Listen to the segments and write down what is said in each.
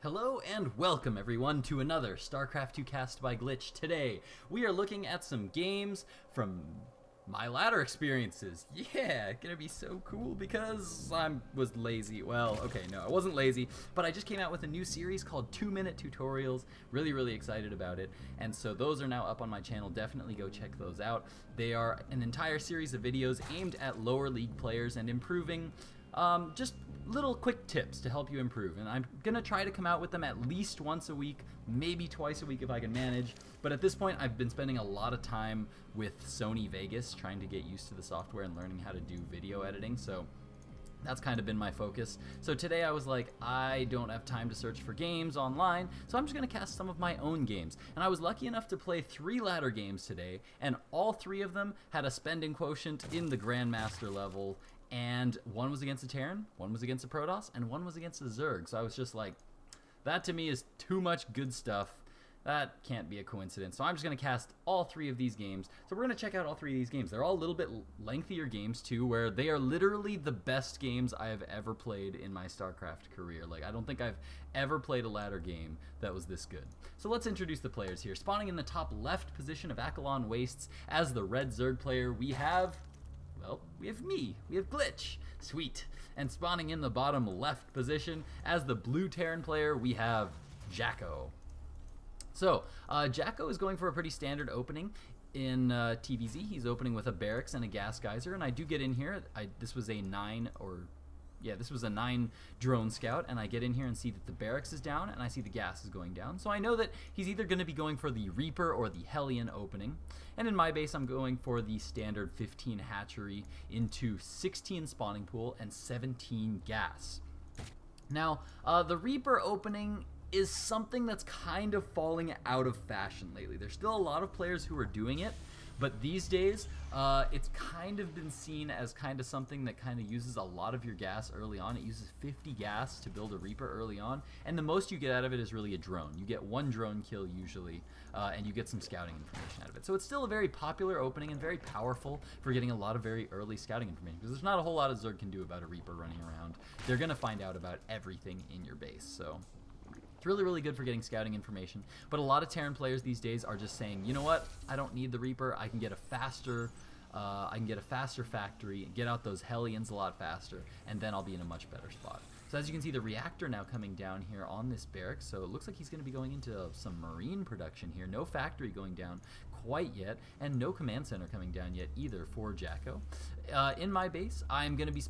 Hello and welcome everyone to another StarCraft 2 cast by GLiTCH. Today we are looking at some games from my ladder experiences. Yeah, gonna be so cool because I was lazy. Well, okay, no, I wasn't lazy, but I just came out with a new series called 2-Minute Tutorials. Really excited about it. And so those are now up on my channel. Definitely go check those out. They are an entire series of videos aimed at lower league players and improving just little quick tips to help you improve, and I'm gonna try to come out with them at least once a week, maybe twice a week if I can manage. But at this point I've been spending a lot of time with Sony Vegas trying to get used to the software and learning how to do video editing, so that's kind of been my focus. So today I was like, I don't have time to search for games online, so I'm just gonna cast some of my own games. And I was lucky enough to play 3 ladder games today, and all 3 of them had a spending quotient in the Grandmaster level, and one was against a Terran, one was against a Protoss, and one was against a Zerg. So I was just like, that to me is too much good stuff. That can't be a coincidence. So I'm just going to cast all 3 of these games. So we're going to check out all 3 of these games. They're all a little bit lengthier games too, where they are literally the best games I have ever played in my StarCraft career. Like, I don't think I've ever played a ladder game that was this good. So let's introduce the players here. Spawning in the top left position of Akilon Wastes as the red Zerg player, we have me. We have GLiTCH. Sweet. And spawning in the bottom left position as the blue Terran player, we have Jako. So, Jako is going for a pretty standard opening in TVZ. He's opening with a barracks and a gas geyser, and I do get in here. This was a 9 drone scout, and I get in here and see that the barracks is down and I see the gas is going down. So I know that he's either going to be going for the Reaper or the Hellion opening. And in my base I'm going for the standard 15 hatchery into 16 spawning pool and 17 gas. Now, the Reaper opening is something that's kind of falling out of fashion lately. There's still a lot of players who are doing it, but these days it's kind of been seen as kind of something that kind of uses a lot of your gas early on. It uses 50 gas to build a Reaper early on, and the most you get out of it is really a drone. You get 1 drone kill usually, and you get some scouting information out of it. So it's still a very popular opening and very powerful for getting a lot of very early scouting information, because there's not a whole lot of Zerg can do about a Reaper running around. They're going to find out about everything in your base, so it's really good for getting scouting information. But a lot of Terran players these days are just saying, you know what, I don't need the Reaper. I can get a faster factory, get out those Hellions a lot faster, and then I'll be in a much better spot. So as you can see, the reactor now coming down here on this barracks, so it looks like he's going to be going into some marine production here. No factory going down quite yet, and no command center coming down yet either for Jako. In my base, I'm going to be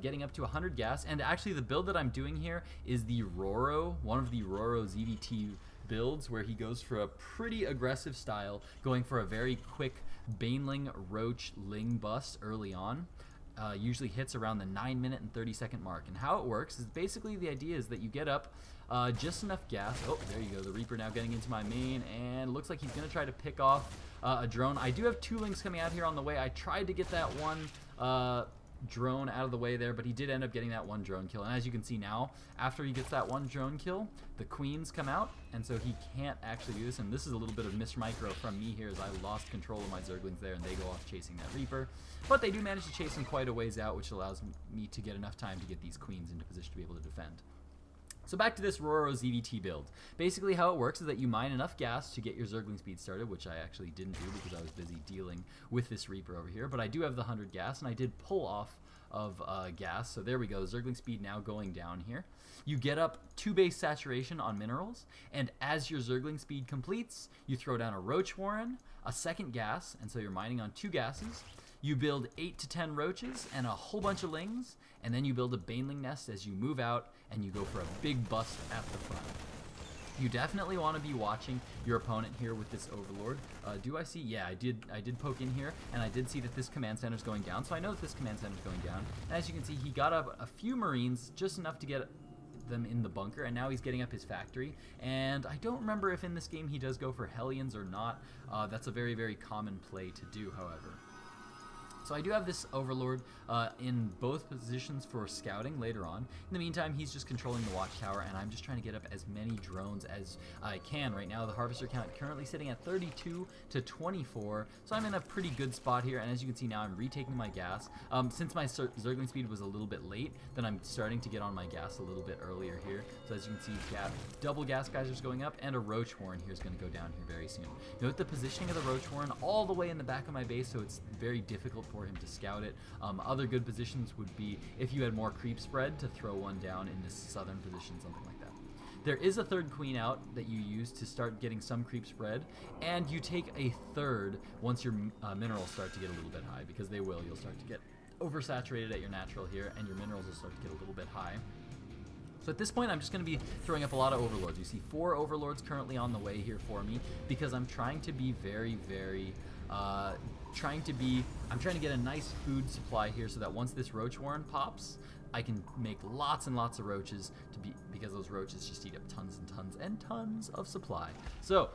getting up to 100 gas, and actually the build that I'm doing here is the Roro, one of the Roro ZVT builds, where he goes for a pretty aggressive style, going for a very quick Baneling Roach Ling bust early on. Usually hits around the 9-minute and 30-second mark. And how it works is basically the idea is that you get up just enough gas. Oh, there you go. The Reaper now getting into my main, and looks like he's going to try to pick off a drone. I do have 2 Lings coming out here on the way. I tried to get that one drone out of the way there, but he did end up getting that 1 drone kill. And as you can see now, after he gets that 1 drone kill, the queens come out, and so he can't actually do this. And this is a little bit of mismicro from me here, as I lost control of my Zerglings there, and they go off chasing that Reaper. But they do manage to chase him quite a ways out, which allows me to get enough time to get these queens into position to be able to defend. So back to this Roro ZVT build. Basically how it works is that you mine enough gas to get your Zergling speed started, which I actually didn't do because I was busy dealing with this Reaper over here, but I do have the 100 gas, and I did pull off of gas. So there we go, Zergling speed now going down here. You get up 2 base saturation on minerals, and as your Zergling speed completes, you throw down a Roach Warren, a 2nd gas, and so you're mining on 2 gases. You build 8 to 10 roaches and a whole bunch of lings, and then you build a baneling nest as you move out, and you go for a big bust at the front. You definitely want to be watching your opponent here with this Overlord. Do I see? Yeah, I did poke in here, and I did see that this command center is going down, so I know that this command center is going down. And as you can see, he got up a few Marines, just enough to get them in the bunker, and now he's getting up his factory. And I don't remember if in this game he does go for Hellions or not. That's a very common play to do, however. So I do have this Overlord in both positions for scouting later on. In the meantime, he's just controlling the watchtower, and I'm just trying to get up as many drones as I can. Right now, the harvester count currently sitting at 32 to 24, so I'm in a pretty good spot here, and as you can see now, I'm retaking my gas. Since my Zergling speed was a little bit late, then I'm starting to get on my gas a little bit earlier here. So as you can see, double gas geysers going up, and a Roach Warren here is going to go down here very soon. Note the positioning of the Roach Warren all the way in the back of my base, so it's very difficult for him to scout it. Other good positions would be if you had more creep spread to throw one down in this southern position, something like that. There is a third queen out that you use to start getting some creep spread, and you take a third once your minerals start to get a little bit high, because they will. You'll start to get oversaturated at your natural here, and your minerals will start to get a little bit high. So at this point, I'm just going to be throwing up a lot of Overlords. You see 4 Overlords currently on the way here for me, because I'm trying to be I'm trying to get a nice food supply here so that once this Roach Warren pops, I can make lots and lots of roaches because those roaches just eat up tons and tons and tons of supply. So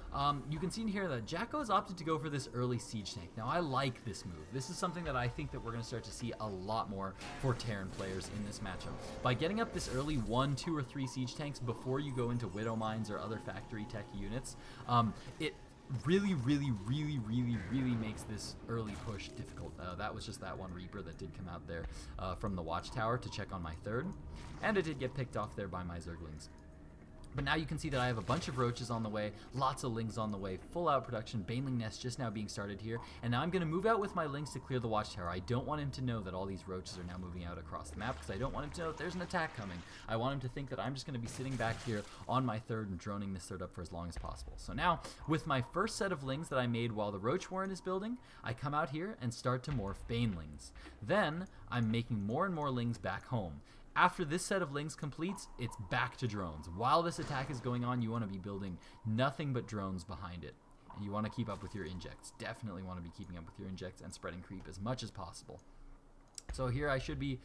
you can see in here that Jako has opted to go for this early siege tank. Now I like this move. This is something that I think that we're going to start to see a lot more for Terran players in this matchup. By getting up this early 1, 2, or 3 siege tanks before you go into Widow Mines or other factory tech units, it really makes this early push difficult. That was just that one Reaper that did come out there from the watchtower to check on my third, and it did get picked off there by my Zerglings. But now you can see that I have a bunch of roaches on the way, lots of lings on the way, full out production, Baneling Nest just now being started here, and now I'm going to move out with my lings to clear the watchtower. I don't want him to know that all these roaches are now moving out across the map, because I don't want him to know that there's an attack coming. I want him to think that I'm just going to be sitting back here on my third and droning this third up for as long as possible. So now, with my first set of lings that I made while the Roach Warren is building, I come out here and start to morph Banelings. Then, I'm making more and more lings back home. After this set of lings completes, it's back to drones. While this attack is going on, you want to be building nothing but drones behind it. And you want to keep up with your injects. Definitely want to be keeping up with your injects and spreading creep as much as possible. So here I should be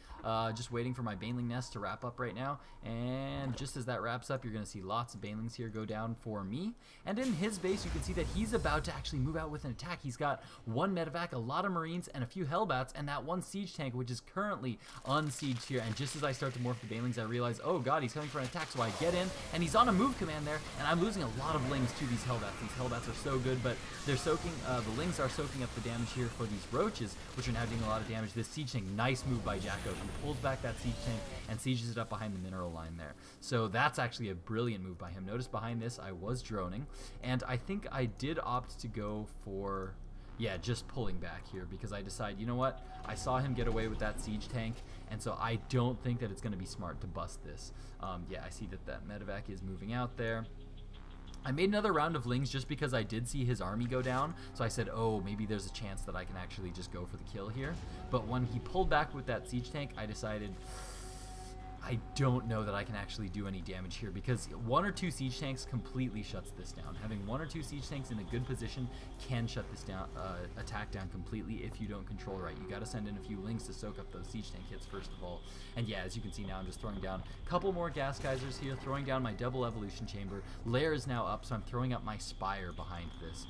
just waiting for my Baneling Nest to wrap up right now, and just as that wraps up, you're going to see lots of Banelings here go down for me. And in his base, you can see that he's about to actually move out with an attack. He's got 1 medevac, a lot of Marines, and a few Hellbats, and that 1 siege tank, which is currently unsieged here. And just as I start to morph the Banelings, I realize, oh god, he's coming for an attack, so I get in, and he's on a move command there, and I'm losing a lot of lings to these Hellbats. These Hellbats are so good, but they're soaking, the lings are soaking up the damage here for these roaches, which are now doing a lot of damage. This siege tank, nice move by Jako. He pulls back that siege tank and sieges it up behind the mineral line there. So that's actually a brilliant move by him. Notice behind this I was droning, and I think I did opt to go for, yeah, just pulling back here, because I decided, you know what, I saw him get away with that siege tank, and so I don't think that it's going to be smart to bust this. Yeah, I see that that medevac is moving out there. I made another round of lings just because I did see his army go down, so I said, oh, maybe there's a chance that I can actually just go for the kill here. But when he pulled back with that siege tank, I decided I don't know that I can actually do any damage here, because 1 or 2 siege tanks completely shuts this down. Having 1 or 2 siege tanks in a good position can shut this down, attack down completely if you don't control right. You got to send in a few lings to soak up those siege tank hits first of all. And yeah, as you can see now, I'm just throwing down a couple more gas geysers here, throwing down my double evolution chamber. Lair is now up, so I'm throwing up my spire behind this.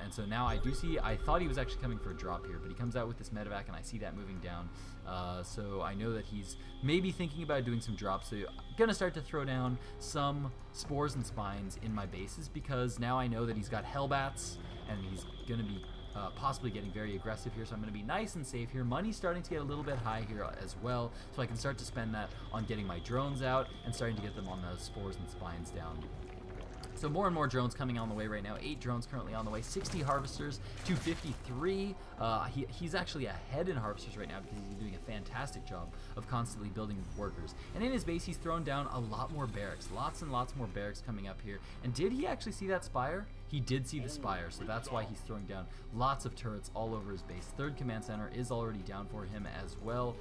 And so now I do see, I thought he was actually coming for a drop here, but he comes out with this medevac, and I see that moving down. So I know that he's maybe thinking about doing some drops. So I'm going to start to throw down some spores and spines in my bases, because now I know that he's got Hellbats, and he's going to be possibly getting very aggressive here. So I'm going to be nice and safe here. Money's starting to get a little bit high here as well, so I can start to spend that on getting my drones out and starting to get them on those spores and spines down. So more and more drones coming on the way right now. 8 drones currently on the way. 60 harvesters to 53. He's actually ahead in harvesters right now because he's doing a fantastic job of constantly building workers. And in his base, he's thrown down a lot more barracks. Lots and lots more barracks coming up here. And did he actually see that spire? He did see the spire, so that's why he's throwing down lots of turrets all over his base. 3rd command center is already down for him as well.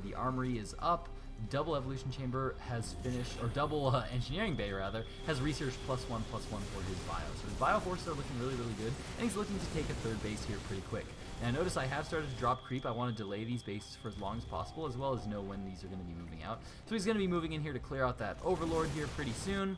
The armory is up. Double evolution chamber has finished, or double engineering bay rather, has research +1/+1 for his bio. So his bio forces are looking really good, and he's looking to take a 3rd base here pretty quick. Now notice I have started to drop creep. I want to delay these bases for as long as possible, as well as know when these are going to be moving out. So he's going to be moving in here to clear out that overlord here pretty soon.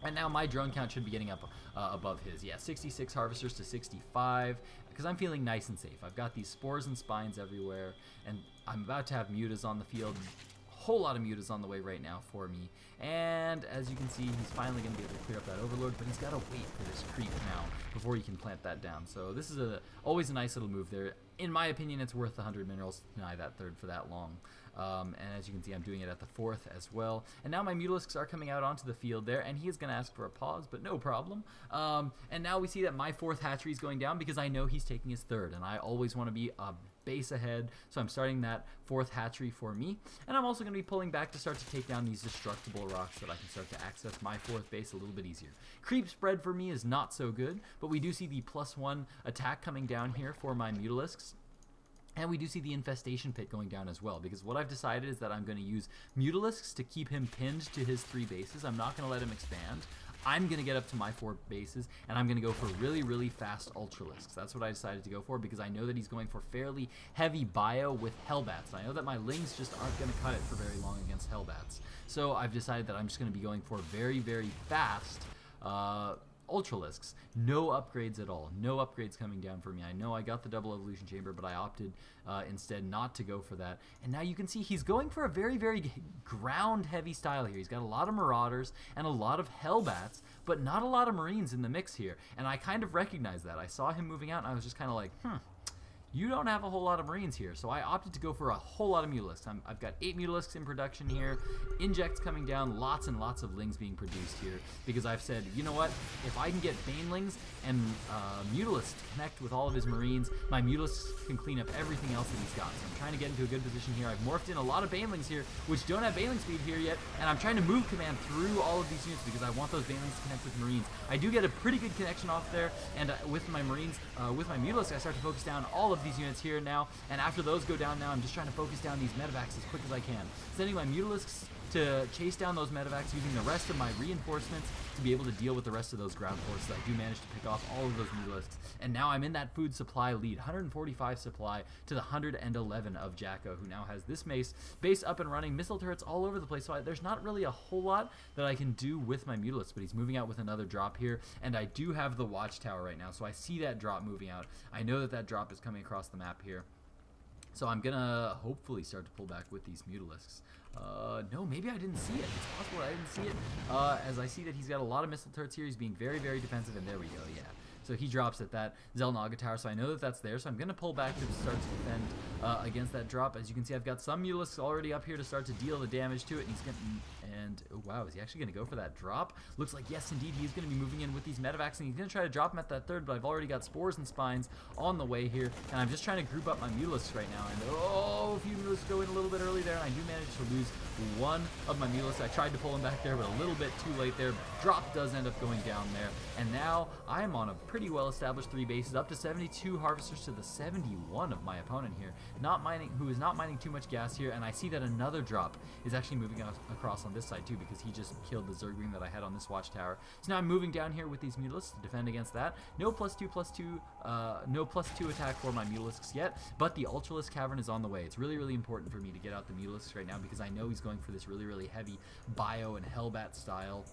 And now my drone count should be getting up above his. Yeah, 66 harvesters to 65. because I'm feeling nice and safe. I've got these spores and spines everywhere, and I'm about to have mutas on the field. Whole lot of mutas on the way right now for me, and as you can see, he's finally going to be able to clear up that overlord, but he's got to wait for this creep now before he can plant that down. So this is always a nice little move there. In my opinion, it's worth 100 minerals to deny that third for that long. And as you can see, I'm doing it at the fourth as well. And now my Mutalisks are coming out onto the field there, and he is going to ask for a pause, but no problem. And now we see that my fourth hatchery is going down because I know he's taking his third, and I always want to be a base ahead, so I'm starting that fourth hatchery for me. And I'm also going to be pulling back to start to take down these destructible rocks that I can start to access my fourth base a little bit easier. Creep spread for me is not so good, but we do see the +1 attack coming down here for my Mutalisks. And we do see the infestation pit going down as well, because what I've decided is that I'm going to use Mutalisks to keep him pinned to his 3 bases. I'm not going to let him expand. I'm going to get up to my 4 bases, and I'm going to go for really, really fast Ultralisks. That's what I decided to go for, because I know that he's going for fairly heavy bio with Hellbats. I know that my Lings just aren't going to cut it for very long against Hellbats. So I've decided that I'm just going to be going for very, very fast Ultralisks. No upgrades at all. No upgrades coming down for me. I know I got the double evolution chamber, but I opted instead not to go for that. And now you can see he's going for a very, very ground heavy style here. He's got a lot of Marauders and a lot of Hellbats, but not a lot of Marines in the mix here. And I kind of recognized that. I saw him moving out, and I was just kind of like, you don't have a whole lot of Marines here, so I opted to go for a whole lot of Mutalisks. I've got 8 Mutalisks in production here, injects coming down, lots and lots of Lings being produced here, because I've said, you know what, if I can get Banelings and Mutalisks to connect with all of his Marines, my Mutalisks can clean up everything else that he's got. So I'm trying to get into a good position here. I've morphed in a lot of Banelings here, which don't have Baneling speed here yet, and I'm trying to move command through all of these units because I want those Banelings to connect with Marines. I do get a pretty good connection off there, and with my Marines, with my Mutalisks, I start to focus down all of these units here now, and after those go down now, I'm just trying to focus down these medevacs as quick as I can, sending my Mutalisks to chase down those medevacs, using the rest of my reinforcements to be able to deal with the rest of those ground forces. I do manage to pick off all of those Mutalisks, and now I'm in that food supply lead, 145 supply to the 111 of Jako, who now has this base up and running, missile turrets all over the place, so there's not really a whole lot that I can do with my Mutalisks, but he's moving out with another drop here, and I do have the watchtower right now, so I see that drop moving out. I know that that drop is coming across the map here. So I'm gonna hopefully start to pull back with these Mutalisks. No, maybe I didn't see it. It's possible I didn't see it. As I see that he's got a lot of missile turrets here, he's being very, very defensive, and there we go, yeah. So he drops at that Xel'Naga Tower, so I know that that's there, so I'm going to pull back to start to defend against that drop. As you can see, I've got some Mutalisks already up here to start to deal the damage to it, and he's going to, and oh wow, is he actually going to go for that drop? Looks like, yes indeed, he's going to be moving in with these medevacs, and he's going to try to drop him at that third, but I've already got spores and spines on the way here, and I'm just trying to group up my Mutalisks right now, and oh, a few Mutalisks go in a little bit early there, and I do manage to lose one of my Mutalisks. I tried to pull him back there, but a little bit too late there. Drop does end up going down there, and now I'm on a pretty well established 3 bases, up to 72 harvesters to the 71 of my opponent here, who is not mining too much gas here, and I see that another drop is actually moving across on this side too, because he just killed the Zergwing that I had on this watchtower. So now I'm moving down here with these Mutalisks to defend against that. No no +2 attack for my Mutalisks yet, but the Ultralisk Cavern is on the way. It's really, really important for me to get out the Mutalisks right now, because I know he's going for this really, really heavy bio and Hellbat style.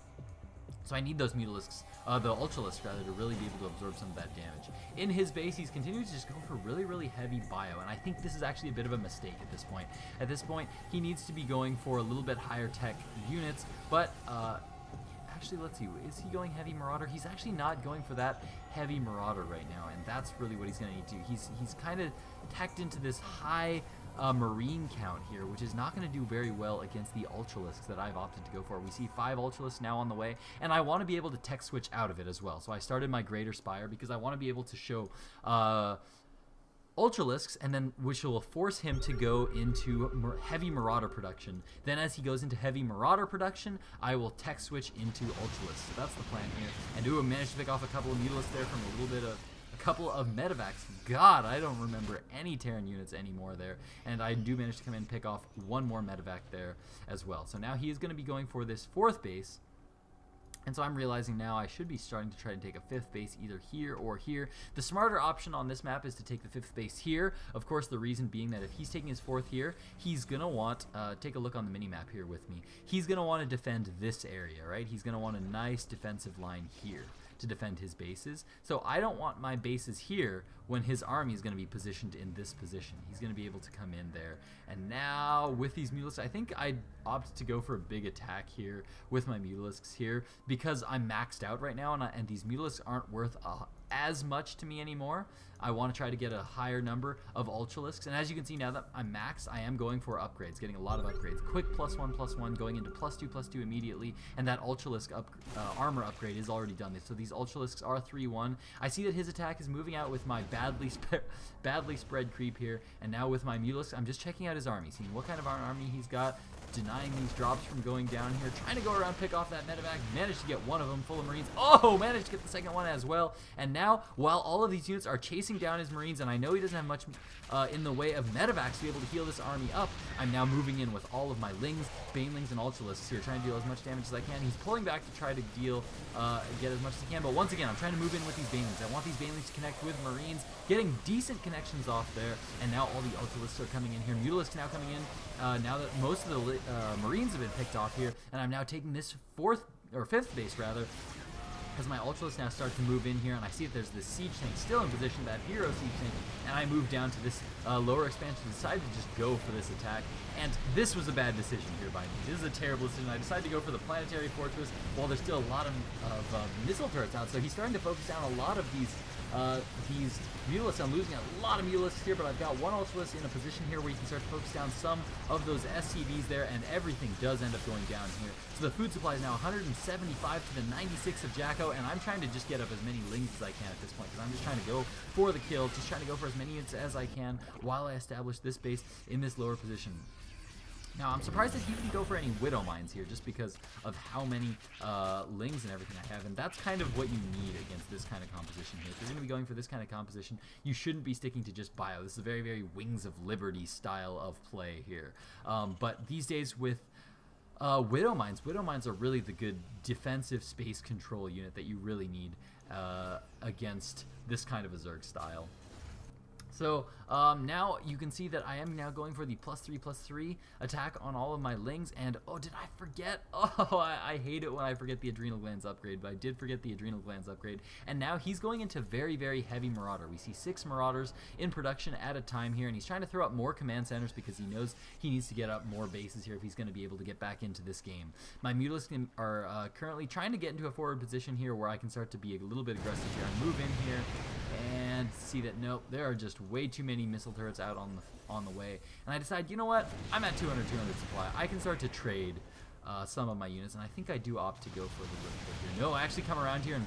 So I need those Mutalisks, the Ultralisks rather, to really be able to absorb some of that damage. In his base, he's continuing to just go for really, really heavy bio, and I think this is actually a bit of a mistake at this point. At this point, he needs to be going for a little bit higher tech units, but actually, let's see, is he going heavy Marauder? He's actually not going for that heavy Marauder right now, and that's really what he's going to need to do. He's kind of tacked into this high Marine count here, which is not going to do very well against the Ultralisks that I've opted to go for. We see 5 Ultralisks now on the way, and I want to be able to tech switch out of it as well. So I started my Greater Spire because I want to be able to show Ultralisks, and then which will force him to go into heavy Marauder production. Then as he goes into heavy Marauder production, I will tech switch into Ultralisks. So that's the plan here. And I managed to pick off a couple of Mutalisks there from a little bit of couple of medevacs. God, I don't remember any Terran units anymore there, and I do manage to come in and pick off one more medevac there as well. So now he is going to be going for this 4th base, and so I'm realizing now I should be starting to try to take a 5th base either here or here. The smarter option on this map is to take the 5th base here. Of course, the reason being that if he's taking his 4th here, he's going to want, take a look on the mini-map here with me, he's going to want to defend this area, right? He's going to want a nice defensive line here. to defend his bases. So I don't want my bases here when his army is going to be positioned in this position. He's going to be able to come in there. And now with these Mutalisks, I think I'd opt to go for a big attack here with my Mutalisks here because I'm maxed out right now, and these Mutalisks aren't worth as much to me anymore. I want to try to get a higher number of Ultralisks, and as you can see now that I'm maxed, I am going for upgrades, getting a lot of upgrades. Quick +1/+1, going into +2/+2 immediately, and that Ultralisk armor upgrade is already done. So these Ultralisks are 3-1. I see that his attack is moving out with my badly spread creep here, and now with my Mutalisk, I'm just checking out his army, seeing what kind of army he's got, denying these drops from going down here, trying to go around, pick off that medevac, managed to get one of them full of Marines. Oh, managed to get the second one as well. And now, while all of these units are chasing down his Marines, and I know he doesn't have much in the way of medevacs to be able to heal this army up, I'm now moving in with all of my Lings, Banelings, and Ultralisks here, trying to deal as much damage as I can. He's pulling back to try to get as much as he can, but once again, I'm trying to move in with these Banelings. I want these Banelings to connect with Marines, getting decent connections off there, and now all the Ultralisks are coming in here. Mutalisks now coming in, now that most of the Marines have been picked off here, and I'm now taking this fifth base rather, as my Ultralisks now start to move in here, and I see that there's this siege tank still in position, that hero siege tank, and I move down to this lower expansion, decided to just go for this attack, and this was a bad decision here by me. This is a terrible decision. I decided to go for the planetary fortress while there's still a lot of missile turrets out, so he's starting to focus down a lot of these Mutalisks. I'm losing a lot of Mutalisks here, but I've got one Ultralisk in a position here where you can start to focus down some of those SCVs there, and everything does end up going down here. So the food supply is now 175 to the 96 of Jako, and I'm trying to just get up as many Lings as I can at this point, because I'm just trying to go for the kill, just trying to go for as many units as I can while I establish this base in this lower position. Now, I'm surprised that he didn't go for any Widow Mines here, just because of how many Lings and everything I have, and that's kind of what you need against this kind of composition here. If you're going to be going for this kind of composition, you shouldn't be sticking to just bio. This is a very, very Wings of Liberty style of play here. But these days with Widow Mines are really the good defensive space control unit that you really need against this kind of a Zerg style. So now you can see that I am now going for the +3/+3 attack on all of my Lings, and oh, did I forget? Oh, I hate it when I forget the Adrenal Glands upgrade, but I did forget the Adrenal Glands upgrade, and now he's going into very, very heavy Marauder. We see 6 Marauders in production at a time here, and he's trying to throw up more command centers because he knows he needs to get up more bases here if he's going to be able to get back into this game. My Mutalisks are currently trying to get into a forward position here where I can start to be a little bit aggressive here. I move in here and see that nope, there are just way too many missile turrets out on the way, and I decide, you know what, I'm at 200 supply. I can start to trade some of my units, and I think I do opt to go for the here. No, I actually come around here and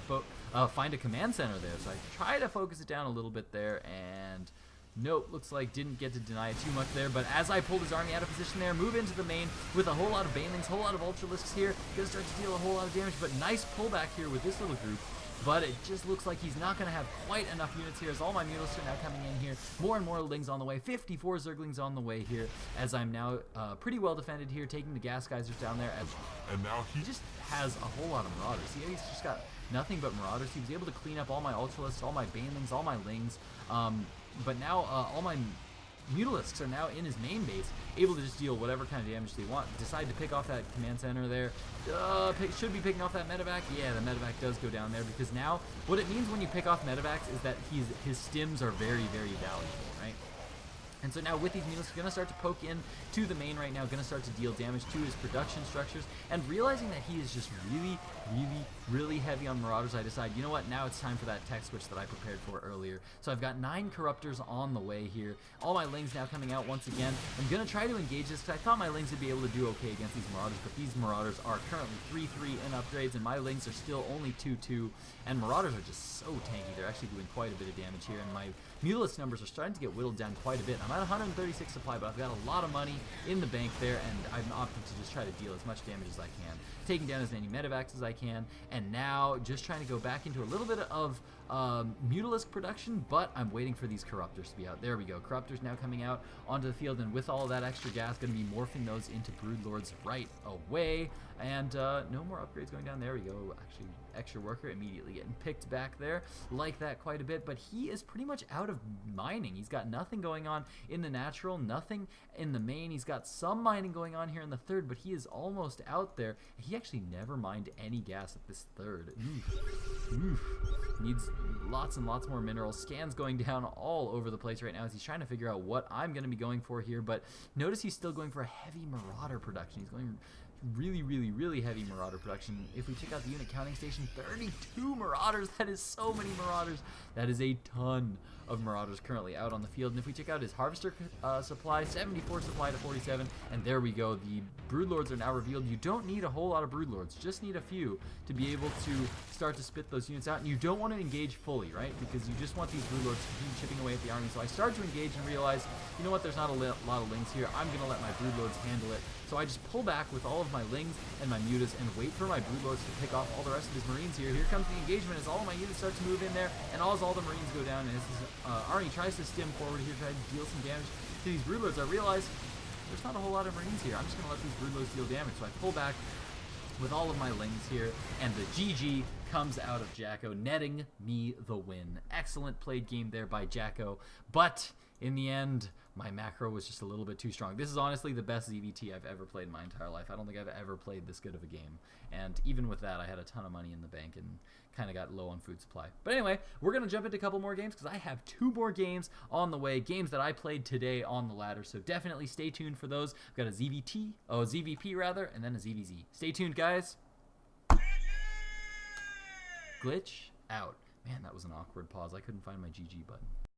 find a command center there, so I try to focus it down a little bit there, and nope, looks like didn't get to deny it too much there, but as I pulled his army out of position there, move into the main with a whole lot of Banelings, whole lot of Ultralisks here, gonna start to deal a whole lot of damage, but nice pullback here with this little group. But it just looks like he's not going to have quite enough units here, as all my Mutalisks are now coming in here. More and more Lings on the way. 54 Zerglings on the way here, as I'm now pretty well defended here, taking the gas geysers down there. And now he just has a whole lot of Marauders. See, he's just got nothing but Marauders. He was able to clean up all my Ultralisks, all my Banelings, all my Lings. But now all my Mutalisks are now in his main base, able to just deal whatever kind of damage they want. Decide to pick off that command center there. Should be picking off that medevac. Yeah, the medevac does go down there, because now what it means when you pick off medevacs is that his stims are very, very valuable, right? And so now with these Mutalisks, going to start to poke in to the main right now, going to start to deal damage to his production structures, and realizing that he is just really, really, really heavy on Marauders, I decide, you know what, now it's time for that tech switch that I prepared for earlier. So I've got 9 Corruptors on the way here. All my Lings now coming out once again. I'm going to try to engage this, because I thought my Lings would be able to do okay against these Marauders, but these Marauders are currently 3-3 in upgrades, and my Lings are still only 2-2, and Marauders are just so tanky. They're actually doing quite a bit of damage here, and my Mutalisk numbers are starting to get whittled down quite a bit. I'm at 136 supply, but I've got a lot of money in the bank there, and I'm opting to just try to deal as much damage as I can, taking down as many medevacs as I can, and now just trying to go back into a little bit of Mutalisk production, but I'm waiting for these Corruptors to be out. There we go. Corruptors now coming out onto the field, and with all of that extra gas, going to be morphing those into Broodlords right away. And no more upgrades going down. There we go. Actually, extra worker immediately getting picked back there. Like that quite a bit. But he is pretty much out of mining. He's got nothing going on in the natural, nothing in the main. He's got some mining going on here in the third, but he is almost out there. He actually never mined any gas at this third. Oof. Oof. Needs lots and lots more minerals. Scans going down all over the place right now as he's trying to figure out what I'm going to be going for here. But notice he's still going for a heavy Marauder production. He's going really heavy Marauder production. If we check out the unit counting station, 32 Marauders. That is so many Marauders. That is a ton of Marauders currently out on the field. And if we check out his Harvester supply, 74 supply to 47, and there we go. The Broodlords are now revealed. You don't need a whole lot of Broodlords, just need a few to be able to start to spit those units out. And you don't want to engage fully, right? Because you just want these Broodlords to keep chipping away at the army. So I start to engage and realize, you know what, there's not a lot of lings here. I'm going to let my Broodlords handle it. So I just pull back with all of my lings and my mutas and wait for my Broodlords to pick off all the rest of his Marines here. Here comes the engagement as all of my units start to move in there, and all the Marines go down, and as his army tries to stim forward here, try to deal some damage to these Broodlords, I realize there's not a whole lot of Marines here. I'm just going to let these Broodlords deal damage. So I pull back with all of my lings here, and the GG comes out of Jako, netting me the win. Excellent played game there by Jako, but in the end, my macro was just a little bit too strong. This is honestly the best ZVT I've ever played in my entire life. I don't think I've ever played this good of a game. And even with that, I had a ton of money in the bank and kind of got low on food supply. But anyway, we're going to jump into a couple more games because I have 2 more games on the way, games that I played today on the ladder. So definitely stay tuned for those. I've got a ZVP rather, and then a ZVZ. Stay tuned, guys. GLiTCH out. Man, that was an awkward pause. I couldn't find my GG button.